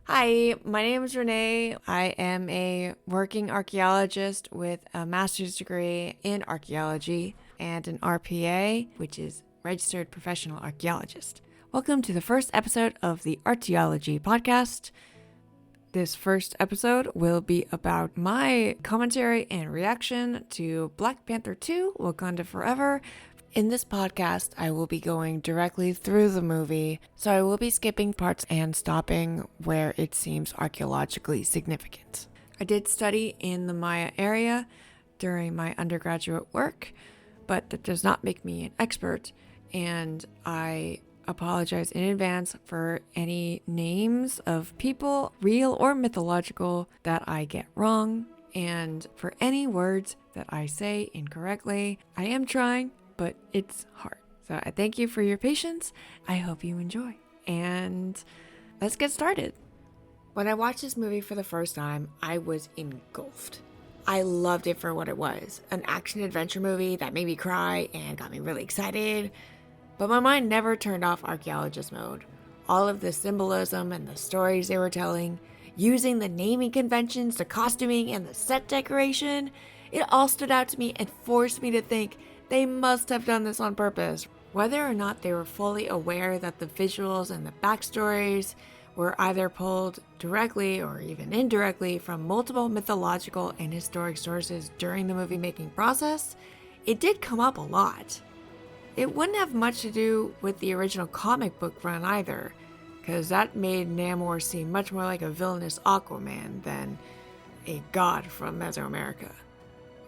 Hi, my name is Renee. I am a working archaeologist with a master's degree in archaeology and an RPA, which is Registered Professional Archaeologist. Welcome to the first episode of the Archaeology podcast. This first episode will be about my commentary and reaction to Black Panther 2, Wakanda Forever. In this podcast, I will be going directly through the movie, so I will be skipping parts and stopping where it seems archaeologically significant. I did study in the Maya area during my undergraduate work, but that does not make me an expert, and I apologize in advance for any names of people, real or mythological, that I get wrong, and for any words that I say incorrectly. I am trying, but it's hard. So I thank you for your patience. I hope you enjoy. And let's get started. When I watched this movie for the first time, I was engulfed. I loved it for what it was, an action-adventure movie that made me cry and got me really excited. But my mind never turned off archaeologist mode. All of the symbolism and the stories they were telling, using the naming conventions, the costuming, and the set decoration, it all stood out to me and forced me to think they must have done this on purpose. Whether or not they were fully aware that the visuals and the backstories were either pulled directly or even indirectly from multiple mythological and historic sources during the movie making process, it did come up a lot. It wouldn't have much to do with the original comic book run either, because that made Namor seem much more like a villainous Aquaman than a god from Mesoamerica.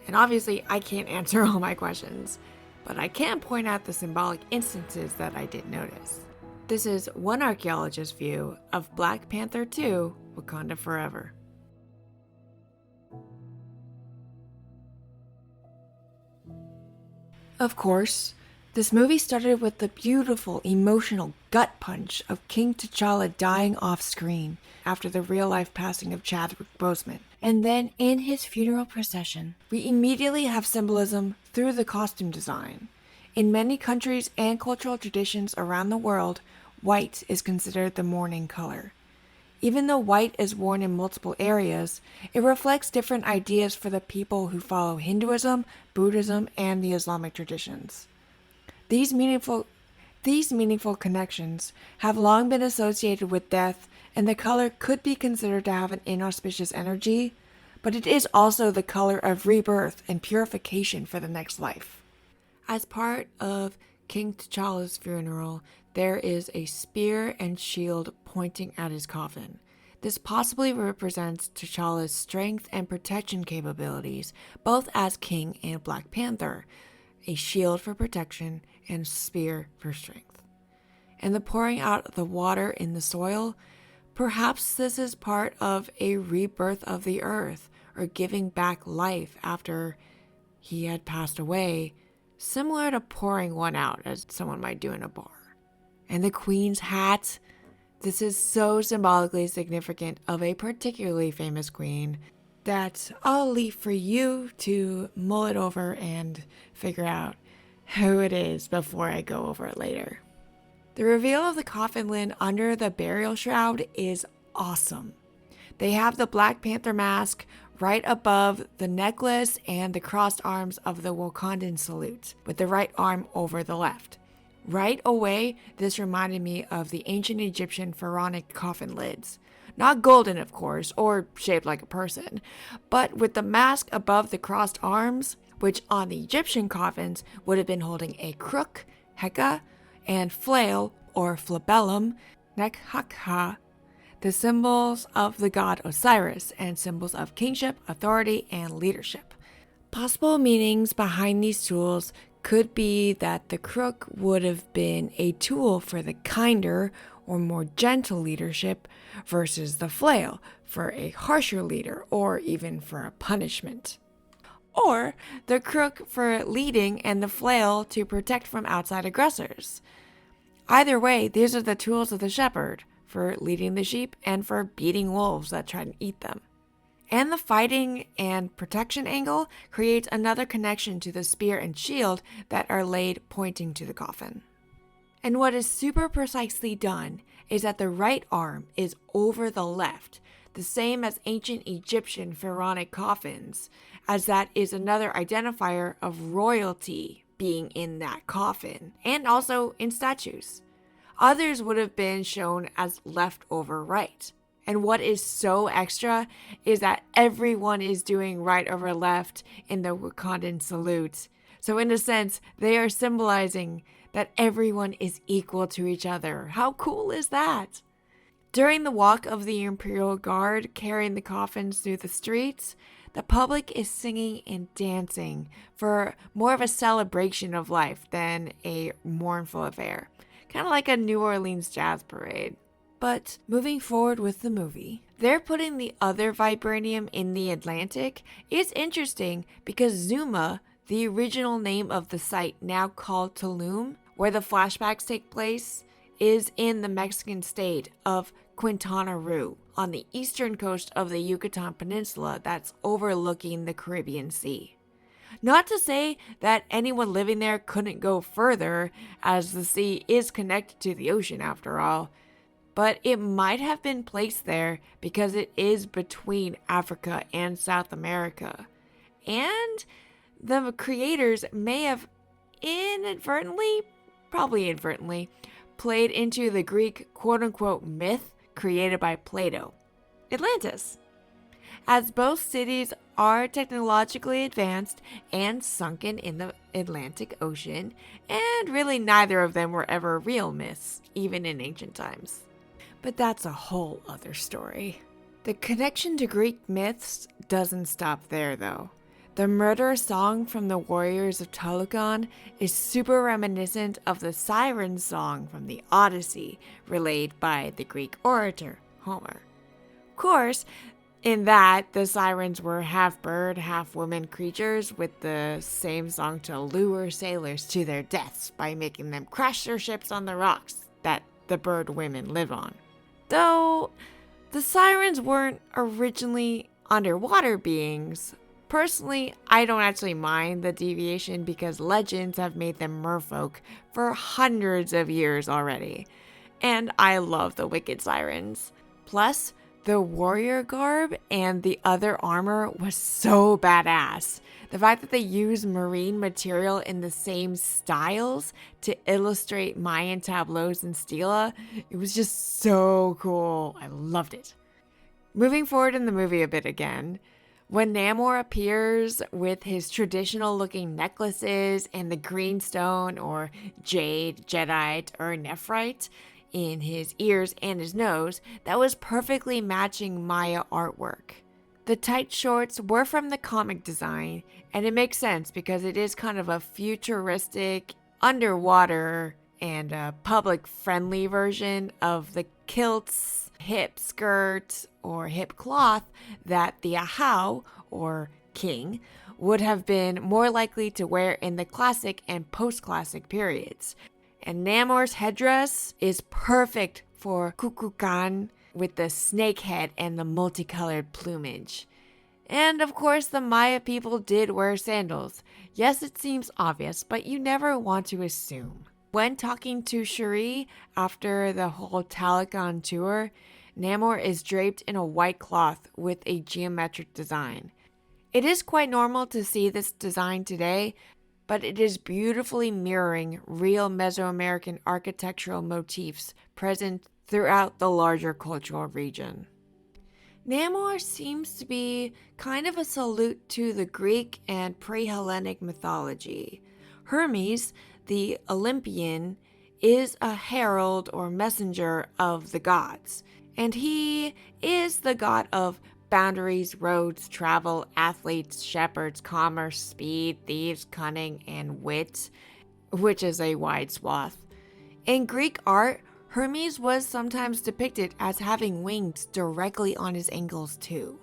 And obviously, I can't answer all my questions, but I can point out the symbolic instances that I did notice. This is one archaeologist's view of Black Panther 2, Wakanda Forever. Of course, this movie started with the beautiful, emotional gut punch of King T'Challa dying off screen after the real-life passing of Chadwick Boseman. And then in his funeral procession, we immediately have symbolism through the costume design. In many countries and cultural traditions around the world, white is considered the mourning color. Even though white is worn in multiple areas, it reflects different ideas for the people who follow Hinduism, Buddhism, and the Islamic traditions. These meaningful connections have long been associated with death, and the color could be considered to have an inauspicious energy, but it is also the color of rebirth and purification for the next life. As part of King T'Challa's funeral, there is a spear and shield pointing at his coffin. This possibly represents T'Challa's strength and protection capabilities, both as king and Black Panther, a shield for protection and spear for strength. And the pouring out of the water in the soil, perhaps this is part of a rebirth of the earth, or giving back life after he had passed away, similar to pouring one out as someone might do in a bar. And the Queen's hat, this is so symbolically significant of a particularly famous queen that I'll leave for you to mull it over and figure out who it is before I go over it later. The reveal of the coffin lid under the burial shroud is awesome. They have the Black Panther mask right above the necklace and the crossed arms of the Wakandan salute, with the right arm over the left. Right away, this reminded me of the ancient Egyptian pharaonic coffin lids. Not golden, of course, or shaped like a person, but with the mask above the crossed arms, which on the Egyptian coffins would have been holding a crook, heka, and flail, or flabellum, nekhakha, the symbols of the god Osiris and symbols of kingship, authority, and leadership. Possible meanings behind these tools could be that the crook would have been a tool for the kinder or more gentle leadership versus the flail for a harsher leader or even for a punishment. Or the crook for leading and the flail to protect from outside aggressors. Either way, these are the tools of the shepherd for leading the sheep and for beating wolves that try to eat them. And the fighting and protection angle creates another connection to the spear and shield that are laid pointing to the coffin. And what is super precisely done is that the right arm is over the left, the same as ancient Egyptian pharaonic coffins, as that is another identifier of royalty being in that coffin, and also in statues. Others would have been shown as left over right. And what is so extra is that everyone is doing right over left in the Wakandan salute. So in a sense, they are symbolizing that everyone is equal to each other. How cool is that? During the walk of the Imperial Guard carrying the coffins through the streets, the public is singing and dancing for more of a celebration of life than a mournful affair. Kind of like a New Orleans jazz parade. But moving forward with the movie, they're putting the other vibranium in the Atlantic is interesting because Zuma, the original name of the site now called Tulum, where the flashbacks take place, is in the Mexican state of Quintana Roo on the eastern coast of the Yucatan Peninsula that's overlooking the Caribbean Sea. Not to say that anyone living there couldn't go further, as the sea is connected to the ocean after all, but it might have been placed there because it is between Africa and South America. And the creators may have probably inadvertently, played into the Greek quote-unquote myth created by Plato, Atlantis. As both cities are technologically advanced and sunken in the Atlantic Ocean, and really neither of them were ever real myths, even in ancient times. But that's a whole other story. The connection to Greek myths doesn't stop there, though. The murder song from the warriors of Talokan is super reminiscent of the siren song from the Odyssey, relayed by the Greek orator, Homer. Of course, in that, the sirens were half bird, half woman creatures with the same song to lure sailors to their deaths by making them crash their ships on the rocks that the bird women live on. Though, the sirens weren't originally underwater beings. Personally, I don't actually mind the deviation because legends have made them merfolk for hundreds of years already. And I love the wicked sirens. Plus, the warrior garb and the other armor was so badass. The fact that they used marine material in the same styles to illustrate Mayan tableaus and stela, it was just so cool. I loved it. Moving forward in the movie a bit again, when Namor appears with his traditional looking necklaces and the green stone or jade, jadeite, or nephrite in his ears and his nose, that was perfectly matching Maya artwork. The tight shorts were from the comic design, and it makes sense because it is kind of a futuristic, underwater, and public-friendly version of the kilts, hip skirt, or hip cloth that the Ahau, or king, would have been more likely to wear in the classic and post-classic periods. And Namor's headdress is perfect for Kukulkan with the snake head and the multicolored plumage. And of course, the Maya people did wear sandals. Yes, it seems obvious, but you never want to assume. When talking to Shuri after the whole Talokan tour, Namor is draped in a white cloth with a geometric design. It is quite normal to see this design today, but it is beautifully mirroring real Mesoamerican architectural motifs present throughout the larger cultural region. Namor seems to be kind of a salute to the Greek and pre-Hellenic mythology. Hermes, the Olympian, is a herald or messenger of the gods, and he is the god of boundaries, roads, travel, athletes, shepherds, commerce, speed, thieves, cunning, and wit, which is a wide swath. In Greek art, Hermes was sometimes depicted as having wings directly on his ankles too.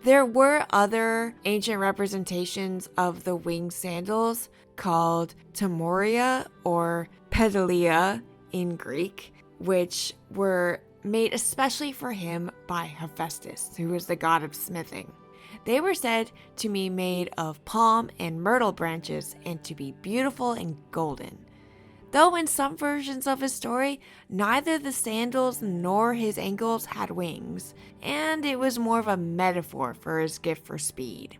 There were other ancient representations of the winged sandals called Timoria or Pedalia in Greek, which were made especially for him by Hephaestus, who was the god of smithing. They were said to be made of palm and myrtle branches and to be beautiful and golden. Though in some versions of his story, neither the sandals nor his ankles had wings, and it was more of a metaphor for his gift for speed.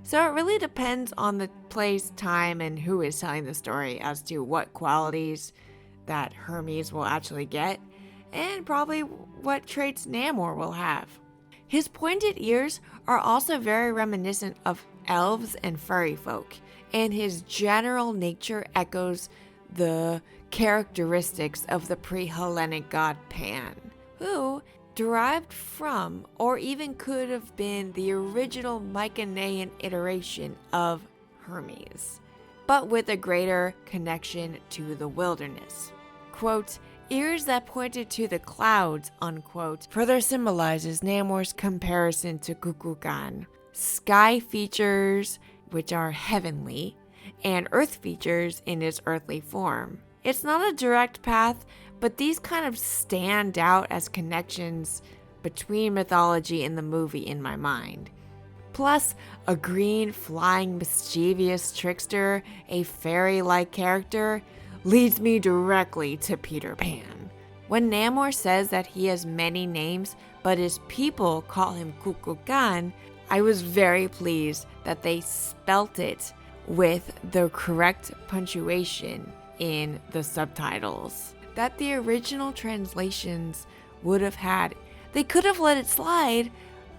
So it really depends on the place, time, and who is telling the story as to what qualities that Hermes will actually get, and probably what traits Namor will have. His pointed ears are also very reminiscent of elves and furry folk, and his general nature echoes the characteristics of the pre-Hellenic god Pan, who derived from, or even could have been, the original Mycenaean iteration of Hermes, but with a greater connection to the wilderness. Quote, ears that pointed to the clouds, unquote, further symbolizes Namor's comparison to Kukulkan. Sky features, which are heavenly, and earth features in his earthly form. It's not a direct path, but these kind of stand out as connections between mythology and the movie in my mind. Plus, a green, flying, mischievous trickster, a fairy-like character, leads me directly to Peter Pan. When Namor says that he has many names, but his people call him Kukulkan, I was very pleased that they spelt it with the correct punctuation in the subtitles that the original translations would have had. They could have let it slide,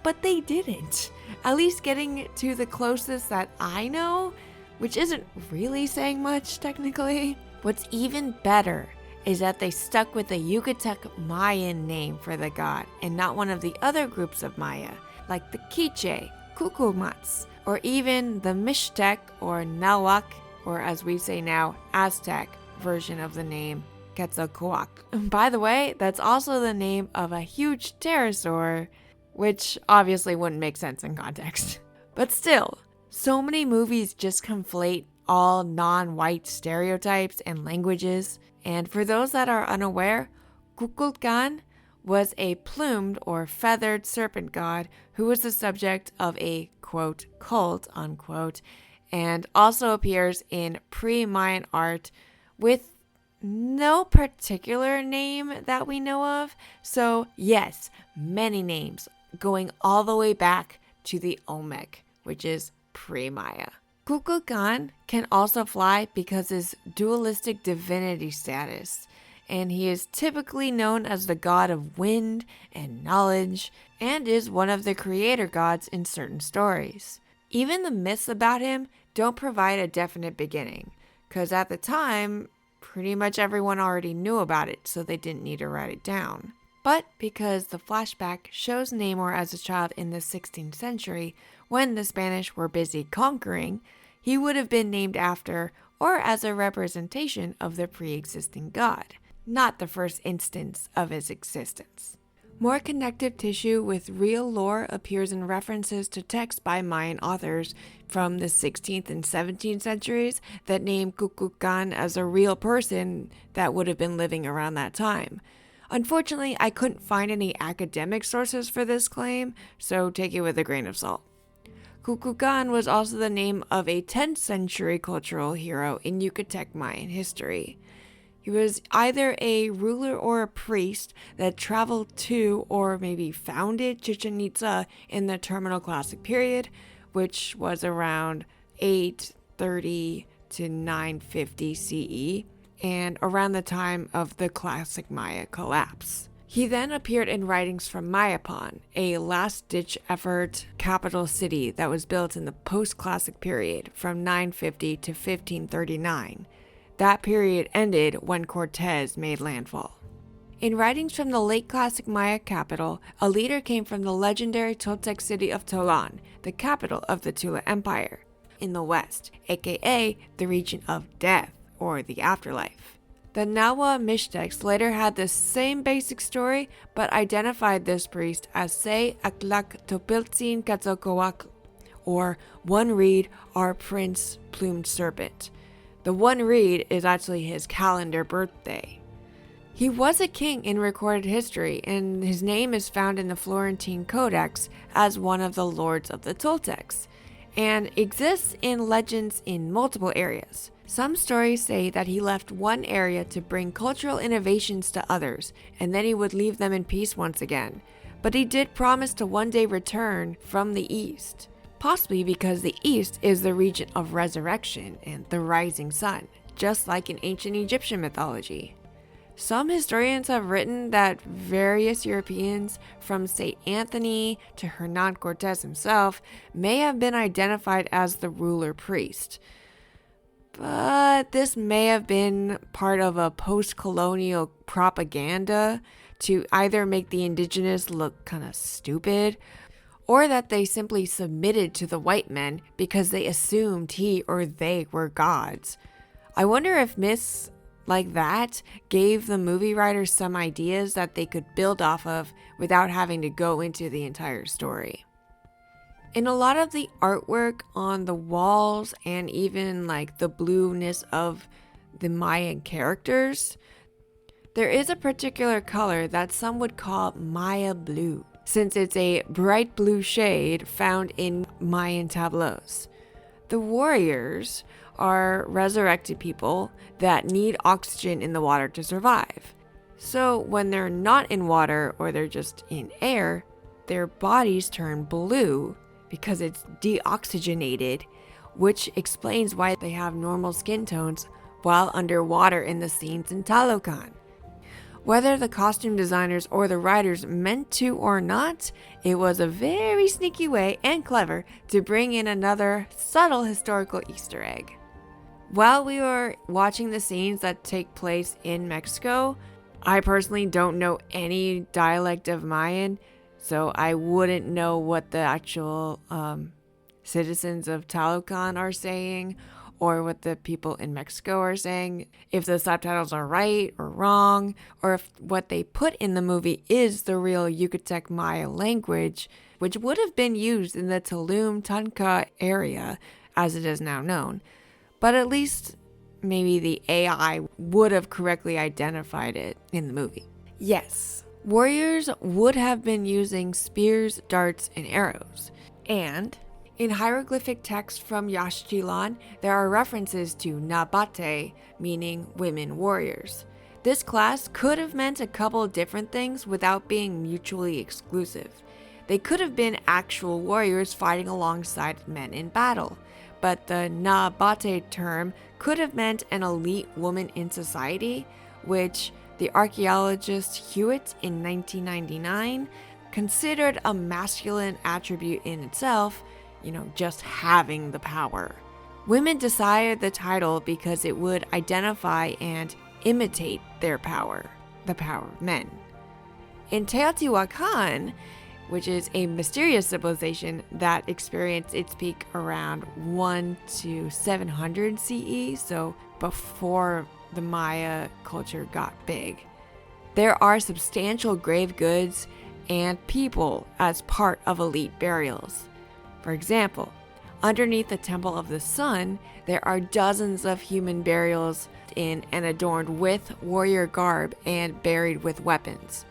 but they didn't. At least getting to the closest that I know, which isn't really saying much technically. What's even better is that they stuck with the Yucatec Mayan name for the god and not one of the other groups of Maya, like the Quiche, Cucumats, or even the Mixtec or Nahuatl, or as we say now, Aztec version of the name Quetzalcoatl. By the way, that's also the name of a huge pterosaur, which obviously wouldn't make sense in context. But still, so many movies just conflate all non-white stereotypes and languages, and for those that are unaware, Kukulkan was a plumed or feathered serpent god who was the subject of a, quote, cult, unquote, and also appears in pre-Mayan art with no particular name that we know of. So yes, many names going all the way back to the Olmec, which is pre-Maya. Kukulkan can also fly because his dualistic divinity status, and he is typically known as the god of wind and knowledge, and is one of the creator gods in certain stories. Even the myths about him don't provide a definite beginning, because at the time, pretty much everyone already knew about it, so they didn't need to write it down. But because the flashback shows Namor as a child in the 16th century, when the Spanish were busy conquering, he would have been named after or as a representation of the pre-existing god, not the first instance of his existence. More connective tissue with real lore appears in references to texts by Mayan authors from the 16th and 17th centuries that name Kukulkan as a real person that would have been living around that time. Unfortunately, I couldn't find any academic sources for this claim, so take it with a grain of salt. Kukulkan was also the name of a 10th century cultural hero in Yucatec Mayan history. He was either a ruler or a priest that traveled to or maybe founded Chichen Itza in the Terminal Classic period, which was around 830 to 950 CE, and around the time of the Classic Maya collapse. He then appeared in writings from Mayapan, a last-ditch effort capital city that was built in the post-classic period from 950 to 1539. That period ended when Cortez made landfall. In writings from the late classic Maya capital, a leader came from the legendary Toltec city of Tolán, the capital of the Tula Empire, in the west, aka the region of death, or the afterlife. The Nahua Mixtecs later had the same basic story, but identified this priest as Se Aklak Topiltzin Quetzalcoatl, or One Reed, our Prince Plumed Serpent. The One Reed is actually his calendar birthday. He was a king in recorded history, and his name is found in the Florentine Codex as one of the lords of the Toltecs. and exists in legends in multiple areas. Some stories say that he left one area to bring cultural innovations to others, and then he would leave them in peace once again. But he did promise to one day return from the east, possibly because the east is the region of resurrection and the rising sun, just like in ancient Egyptian mythology. Some historians have written that various Europeans, from St. Anthony to Hernan Cortes himself, may have been identified as the ruler priest. But this may have been part of a post-colonial propaganda to either make the indigenous look kind of stupid, or that they simply submitted to the white men because they assumed he or they were gods. I wonder if myths like that gave the movie writers some ideas that they could build off of without having to go into the entire story. In a lot of the artwork on the walls and even like the blueness of the Mayan characters, there is a particular color that some would call Maya blue, since it's a bright blue shade found in Mayan tableaus. The warriors are resurrected people that need oxygen in the water to survive. So when they're not in water or they're just in air, their bodies turn blue because it's deoxygenated, which explains why they have normal skin tones while underwater in the scenes in Talokan. Whether the costume designers or the writers meant to or not, it was a very sneaky way and clever to bring in another subtle historical Easter egg. While we were watching the scenes that take place in Mexico, I personally don't know any dialect of Mayan, so I wouldn't know what the actual citizens of Talokan are saying or what the people in Mexico are saying, if the subtitles are right or wrong, or if what they put in the movie is the real Yucatec Maya language, which would have been used in the Tulum Tunca area as it is now known. But at least maybe the AI would have correctly identified it in the movie. Yes, warriors would have been using spears, darts, and arrows. And in hieroglyphic text from Yaxchilan, there are references to Nabate, meaning women warriors. This class could have meant a couple different things without being mutually exclusive. They could have been actual warriors fighting alongside men in battle, but the Nabate term could have meant an elite woman in society, which the archaeologist Hewitt in 1999 considered a masculine attribute in itself, just having the power. Women decided the title because it would identify and imitate their power, the power of men. In Teotihuacan, which is a mysterious civilization that experienced its peak around 1 to 700 CE, so before the Maya culture got big, there are substantial grave goods and people as part of elite burials. For example, underneath the Temple of the Sun, there are dozens of human burials in and adorned with warrior garb and buried with weapons.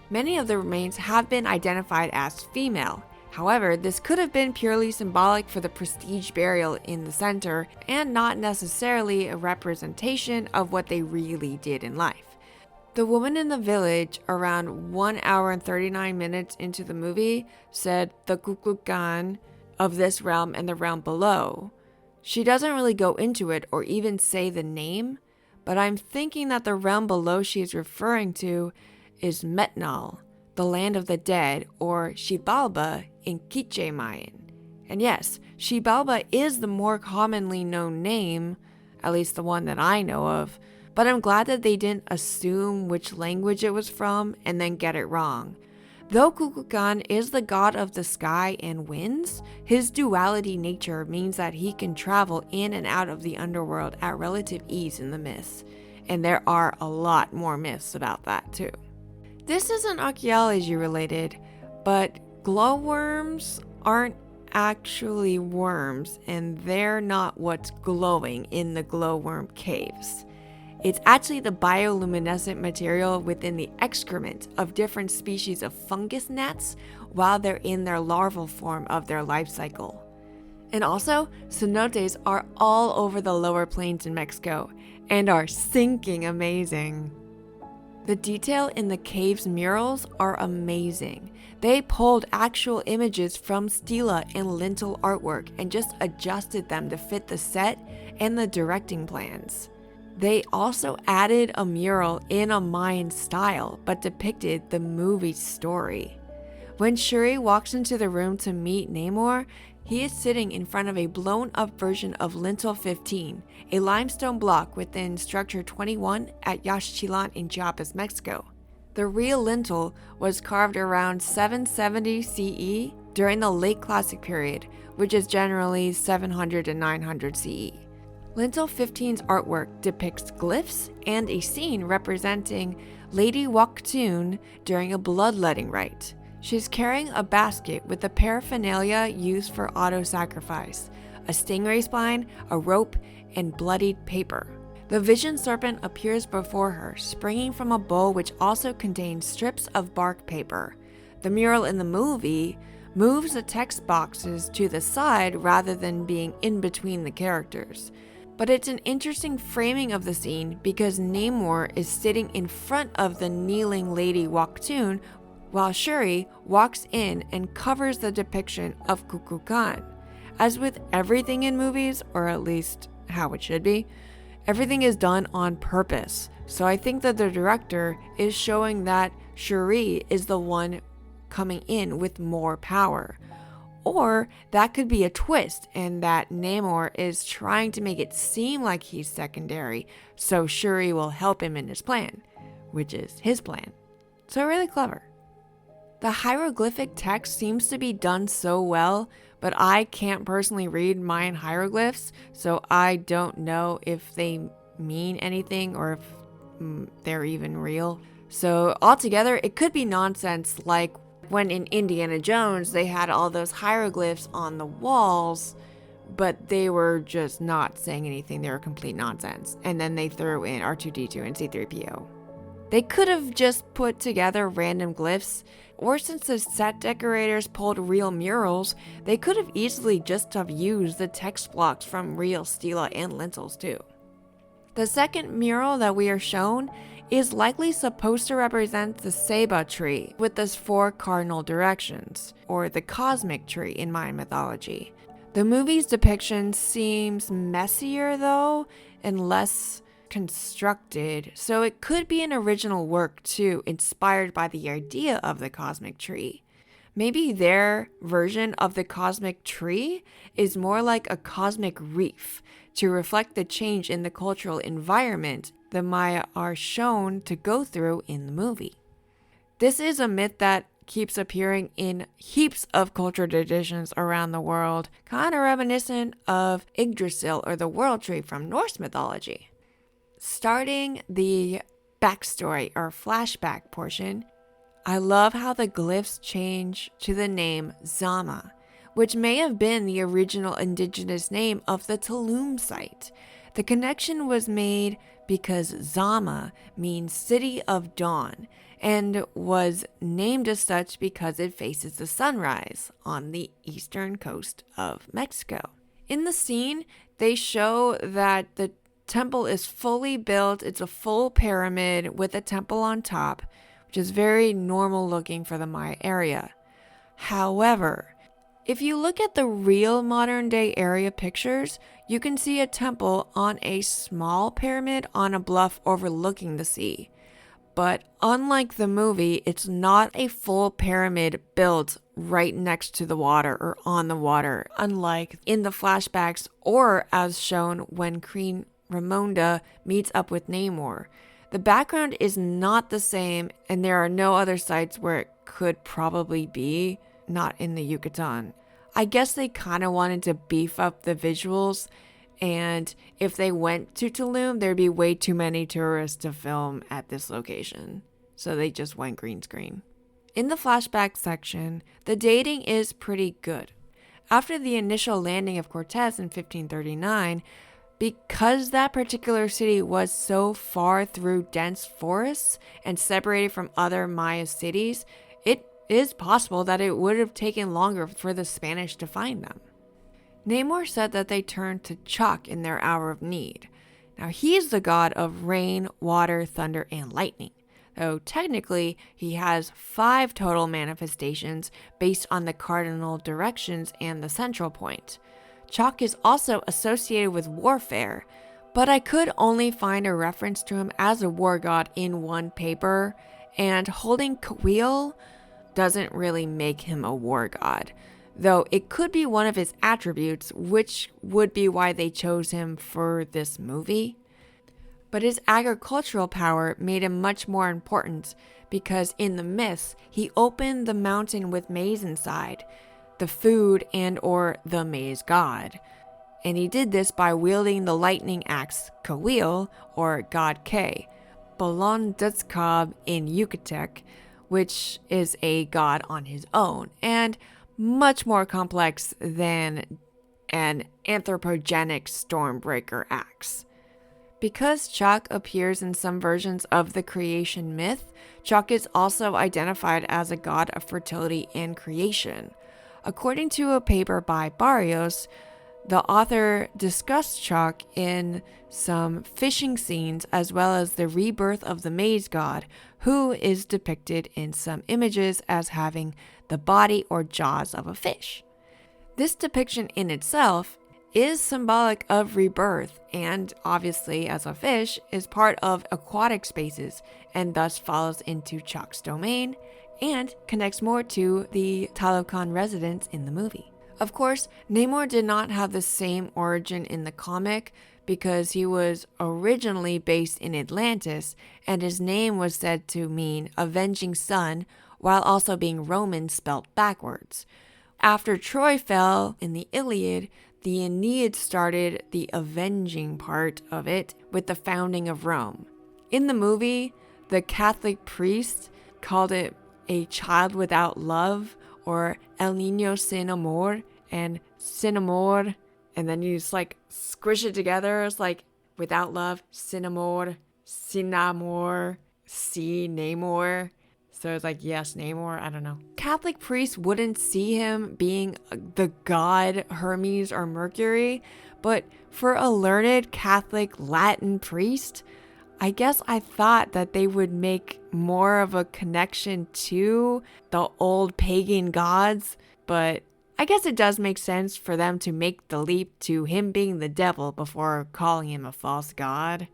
Many of the remains have been identified as female. However, this could have been purely symbolic for the prestige burial in the center and not necessarily a representation of what they really did in life. The woman in the village, around 1 hour and 39 minutes into the movie, said the Kukulkan of this realm and the realm below. She doesn't really go into it or even say the name, but I'm thinking that the realm below she is referring to is Metnal, the land of the dead, or Xibalba in Quiche Mayan. And yes, Xibalba is the more commonly known name, at least the one that I know of, but I'm glad that they didn't assume which language it was from and then get it wrong. Though Kukulkan is the god of the sky and winds, his duality nature means that he can travel in and out of the underworld at relative ease in the myths, and there are a lot more myths about that too. This isn't archaeology related, but glowworms aren't actually worms, and they're not what's glowing in the glowworm caves. It's actually the bioluminescent material within the excrement of different species of fungus gnats while they're in their larval form of their life cycle. And also, cenotes are all over the lower plains in Mexico and are sinking amazing. The detail in the cave's murals are amazing. They pulled actual images from stela and lintel artwork and just adjusted them to fit the set and the directing plans. They also added a mural in a Mayan style, but depicted the movie's story. When Shuri walks into the room to meet Namor, he is sitting in front of a blown-up version of Lintel 15, a limestone block within Structure 21 at Yaxchilan in Chiapas, Mexico. The real lintel was carved around 770 CE during the late Classic period, which is generally 700 to 900 CE. Lintel 15's artwork depicts glyphs and a scene representing Lady Waktun during a bloodletting rite. She's carrying a basket with the paraphernalia used for auto-sacrifice, a stingray spine, a rope, and bloodied paper. The vision serpent appears before her, springing from a bowl which also contains strips of bark paper. The mural in the movie moves the text boxes to the side rather than being in between the characters. But it's an interesting framing of the scene because Namor is sitting in front of the kneeling Lady Waktun while Shuri walks in and covers the depiction of Kukulkan. As with everything in movies, or at least how it should be, everything is done on purpose. So I think that the director is showing that Shuri is the one coming in with more power. Or that could be a twist and that Namor is trying to make it seem like he's secondary, so Shuri will help him in his plan, which is his plan. So really clever. The hieroglyphic text seems to be done so well, but I can't personally read Mayan hieroglyphs, so I don't know if they mean anything or if they're even real. So altogether, it could be nonsense, like when in Indiana Jones they had all those hieroglyphs on the walls, but they were just not saying anything. They were complete nonsense. And then they threw in R2-D2 and C-3PO. They could have just put together random glyphs, or since the set decorators pulled real murals, they could have easily just have used the text blocks from real stela and lintels too. The second mural that we are shown is likely supposed to represent the Seba tree with its 4 cardinal directions, or the cosmic tree in Mayan mythology. The movie's depiction seems messier though, and less constructed, so it could be an original work too, inspired by the idea of the cosmic tree. Maybe their version of the cosmic tree is more like a cosmic reef to reflect the change in the cultural environment the Maya are shown to go through in the movie. This is a myth that keeps appearing in heaps of cultural traditions around the world, kind of reminiscent of Yggdrasil or the world tree from Norse mythology. Starting the backstory or flashback portion, I love how the glyphs change to the name Zama, which may have been the original indigenous name of the Tulum site. The connection was made because Zama means City of Dawn and was named as such because it faces the sunrise on the eastern coast of Mexico. In the scene, they show that the temple is fully built. It's a full pyramid with a temple on top, which is very normal looking for the Maya area. However, if you look at the real modern day area pictures, you can see a temple on a small pyramid on a bluff overlooking the sea. But unlike the movie, it's not a full pyramid built right next to the water or on the water, unlike in the flashbacks or as shown when Queen Ramonda meets up with Namor. The background is not the same, and there are no other sites where it could probably be, not in the Yucatan. I guess they kind of wanted to beef up the visuals, and if they went to Tulum, there'd be way too many tourists to film at this location. So they just went green screen. In the flashback section, the dating is pretty good. After the initial landing of Cortez in 1539, because that particular city was so far through dense forests and separated from other Maya cities, it is possible that it would have taken longer for the Spanish to find them. Namor said that they turned to Chak in their hour of need. Now, he's the god of rain, water, thunder, and lightning, though technically he has 5 total manifestations based on the cardinal directions and the central point. Chak is also associated with warfare, but I could only find a reference to him as a war god in one paper, and holding Kawil doesn't really make him a war god, though it could be one of his attributes, which would be why they chose him for this movie. But his agricultural power made him much more important because in the myths, he opened the mountain with maize inside, the food and or the maize god. And he did this by wielding the lightning axe Kawil, or God K, Balon Dutskab in Yucatec, which is a god on his own, and much more complex than an anthropogenic stormbreaker axe. Because Chak appears in some versions of the creation myth, Chak is also identified as a god of fertility and creation. According to a paper by Barrios, the author discussed Chak in some fishing scenes as well as the rebirth of the maize god, who is depicted in some images as having the body or jaws of a fish. This depiction in itself is symbolic of rebirth and obviously as a fish is part of aquatic spaces and thus follows into Chak's domain and connects more to the Talokan residents in the movie. Of course, Namor did not have the same origin in the comic because he was originally based in Atlantis and his name was said to mean avenging sun while also being Roman spelt backwards. After Troy fell in the Iliad, the Aeneid started the avenging part of it with the founding of Rome. In the movie, the Catholic priest called it a child without love, or El Niño Sin Amor, and Sin Amor, and then you just like squish it together. It's like without love, Sin Amor, Sin Amor, Si Namor. So it's like, yes, Namor, I don't know. Catholic priests wouldn't see him being the god Hermes or Mercury, but for a learned Catholic Latin priest, I guess I thought that they would make more of a connection to the old pagan gods, but I guess it does make sense for them to make the leap to him being the devil before calling him a false god.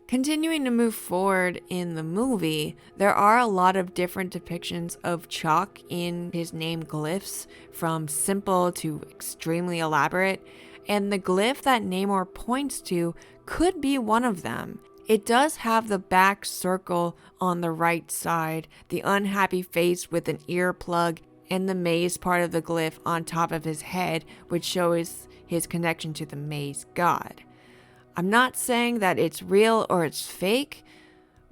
Continuing to move forward in the movie, there are a lot of different depictions of Chak in his name glyphs, from simple to extremely elaborate, and the glyph that Namor points to could be one of them. It does have the back circle on the right side, the unhappy face with an earplug, and the maze part of the glyph on top of his head, which shows his connection to the maze god. I'm not saying that it's real or it's fake,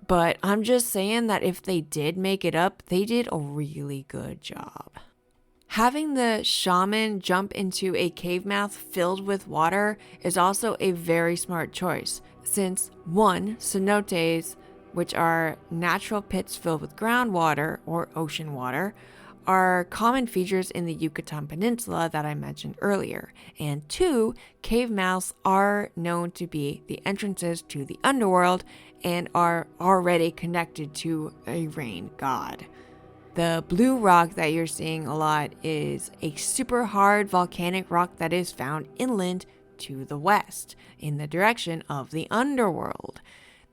but I'm just saying that if they did make it up, they did a really good job. Having the shaman jump into a cave mouth filled with water is also a very smart choice, since 1, cenotes, which are natural pits filled with groundwater or ocean water, are common features in the Yucatan Peninsula that I mentioned earlier, and 2, cave mouths are known to be the entrances to the underworld and are already connected to a rain god. The blue rock that you're seeing a lot is a super hard volcanic rock that is found inland to the west, in the direction of the underworld.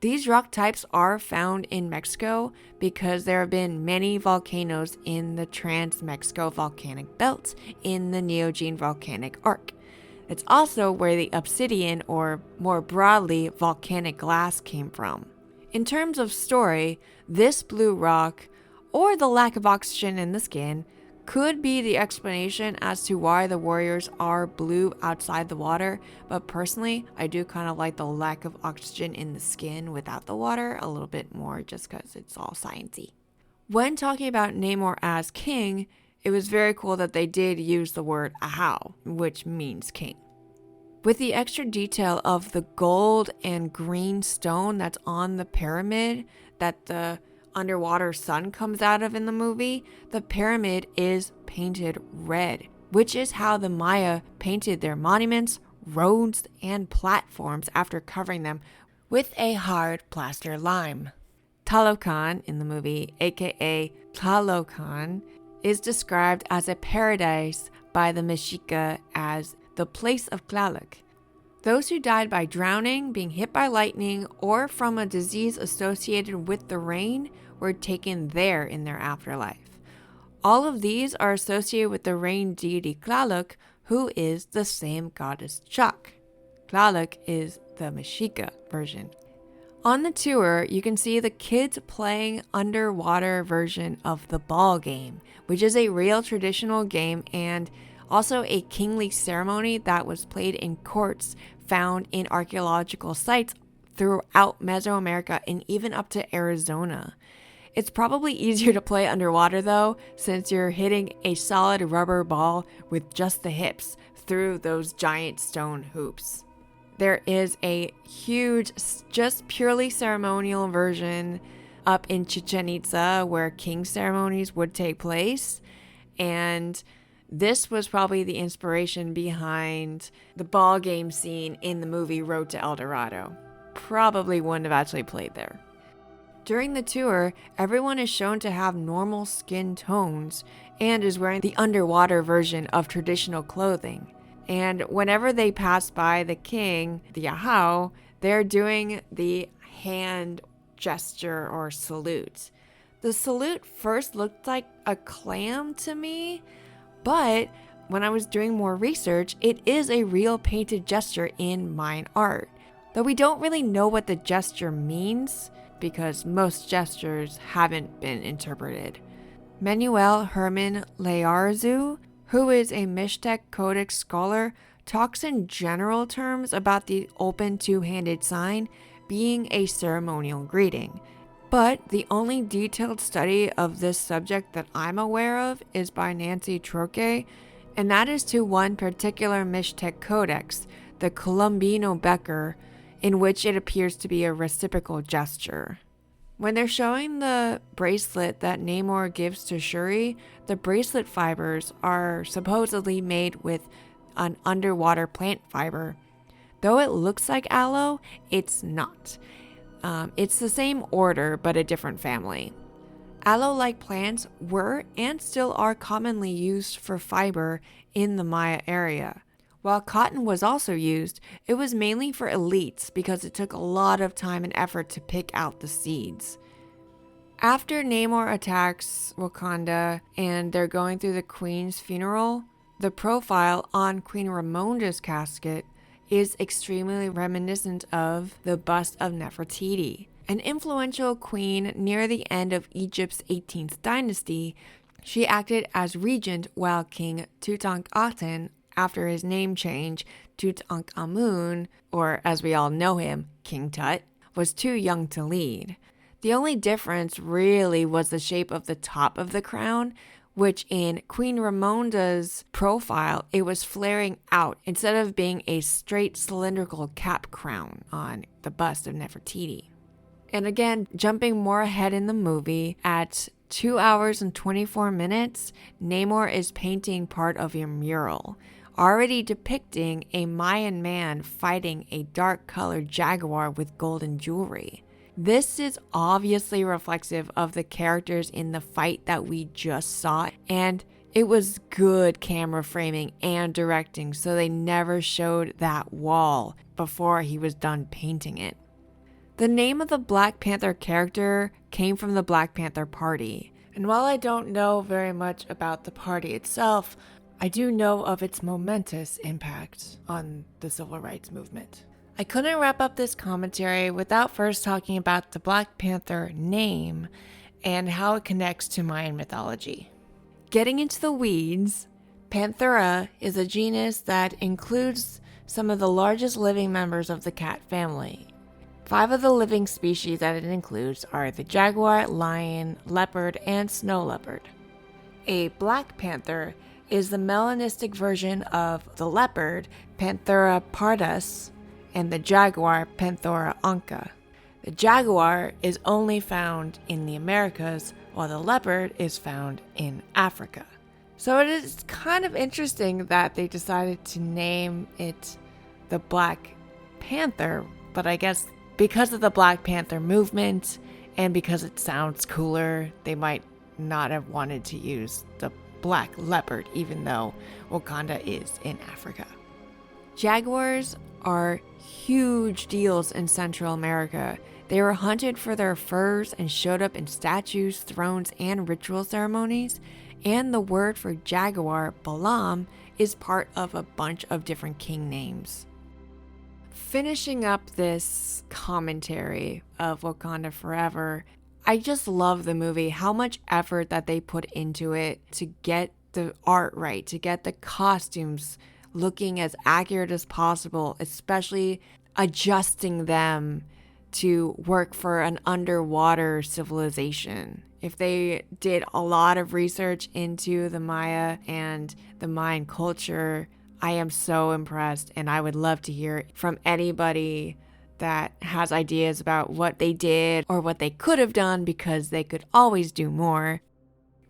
These rock types are found in Mexico because there have been many volcanoes in the Trans-Mexico Volcanic Belt in the Neogene Volcanic Arc. It's also where the obsidian, or more broadly, volcanic glass, came from. In terms of story, this blue rock, or the lack of oxygen in the skin, could be the explanation as to why the warriors are blue outside the water, but personally, I do kind of like the lack of oxygen in the skin without the water a little bit more just because it's all sciencey. When talking about Namor as king, it was very cool that they did use the word Ahau, which means king. With the extra detail of the gold and green stone that's on the pyramid that the underwater sun comes out of in the movie, the pyramid is painted red, which is how the Maya painted their monuments, roads, and platforms after covering them with a hard plaster lime. Talokan in the movie, aka Talokan, is described as a paradise by the Mexica as the place of Tlaloc. Those who died by drowning, being hit by lightning, or from a disease associated with the rain were taken there in their afterlife. All of these are associated with the rain deity Tlaloc, who is the same goddess Chuck. Tlaloc is the Mexica version. On the tour, you can see the kids playing underwater version of the ball game, which is a real traditional game and also a kingly ceremony that was played in courts found in archaeological sites throughout Mesoamerica and even up to Arizona. It's probably easier to play underwater though, since you're hitting a solid rubber ball with just the hips through those giant stone hoops. There is a huge, just purely ceremonial version up in Chichen Itza where king ceremonies would take place. And this was probably the inspiration behind the ball game scene in the movie Road to El Dorado. Probably wouldn't have actually played there. During the tour, everyone is shown to have normal skin tones and is wearing the underwater version of traditional clothing. And whenever they pass by the king, the Ahau, they're doing the hand gesture or salute. The salute first looked like a clam to me, but when I was doing more research, it is a real painted gesture in Mayan art. Though we don't really know what the gesture means, because most gestures haven't been interpreted. Manuel Herman Learzu, who is a Mixtec Codex scholar, talks in general terms about the open two-handed sign being a ceremonial greeting. But the only detailed study of this subject that I'm aware of is by Nancy Troche, and that is to one particular Mixtec Codex, the Columbino Becker, in which it appears to be a reciprocal gesture. When they're showing the bracelet that Namor gives to Shuri, the bracelet fibers are supposedly made with an underwater plant fiber. Though it looks like aloe, it's not. It's the same order, but a different family. Aloe-like plants were and still are commonly used for fiber in the Maya area. While cotton was also used, it was mainly for elites because it took a lot of time and effort to pick out the seeds. After Namor attacks Wakanda and they're going through the Queen's funeral, the profile on Queen Ramonda's casket is extremely reminiscent of the bust of Nefertiti. An influential queen near the end of Egypt's 18th dynasty, she acted as regent while King Tutankhaten, after his name change, Tutankhamun, or as we all know him, King Tut, was too young to lead. The only difference really was the shape of the top of the crown, which in Queen Ramonda's profile, it was flaring out instead of being a straight cylindrical cap crown on the bust of Nefertiti. And again, jumping more ahead in the movie, at 2 hours and 24 minutes, Namor is painting part of a mural, already depicting a Mayan man fighting a dark-colored jaguar with golden jewelry. This is obviously reflexive of the characters in the fight that we just saw, and it was good camera framing and directing, so they never showed that wall before he was done painting it. The name of the Black Panther character came from the Black Panther Party, and while I don't know very much about the party itself, I do know of its momentous impact on the civil rights movement. I couldn't wrap up this commentary without first talking about the Black Panther name and how it connects to Mayan mythology. Getting into the weeds, Panthera is a genus that includes some of the largest living members of the cat family. 5 of the living species that it includes are the jaguar, lion, leopard, and snow leopard. A black panther is the melanistic version of the leopard, Panthera pardus, and the jaguar, Panthera onca. The jaguar is only found in the Americas, while the leopard is found in Africa. So it is kind of interesting that they decided to name it the Black Panther, but I guess because of the Black Panther movement and because it sounds cooler, they might not have wanted to use the black leopard, even though Wakanda is in Africa. Jaguars are huge deals in Central America. They were hunted for their furs and showed up in statues, thrones, and ritual ceremonies. And the word for jaguar, balam, is part of a bunch of different king names. Finishing up this commentary of Wakanda Forever, I just love the movie, how much effort that they put into it to get the art right, to get the costumes looking as accurate as possible, especially adjusting them to work for an underwater civilization. If they did a lot of research into the Maya and the Mayan culture, I am so impressed, and I would love to hear from anybody that has ideas about what they did or what they could have done, because they could always do more.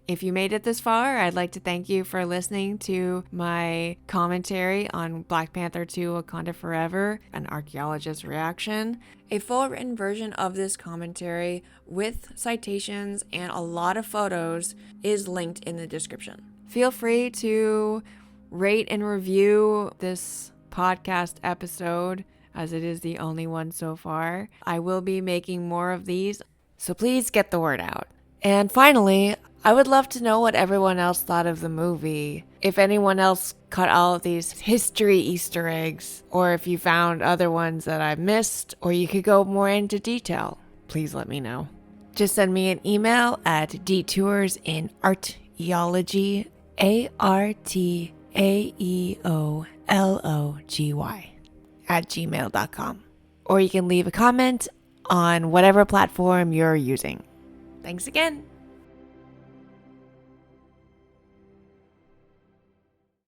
If you made it this far, I'd like to thank you for listening to my commentary on Black Panther 2 Wakanda Forever, an archaeologist reaction. A full written version of this commentary with citations and a lot of photos is linked in the description. Feel free to rate and review this podcast episode, as it is the only one so far. I will be making more of these, so please get the word out. And finally, I would love to know what everyone else thought of the movie. If anyone else caught all of these history Easter eggs, or if you found other ones that I missed, or you could go more into detail, please let me know. Just send me an email at detoursinaarchaeology, ARTAEOLOGY @gmail.com. Or you can leave a comment on whatever platform you're using. Thanks again.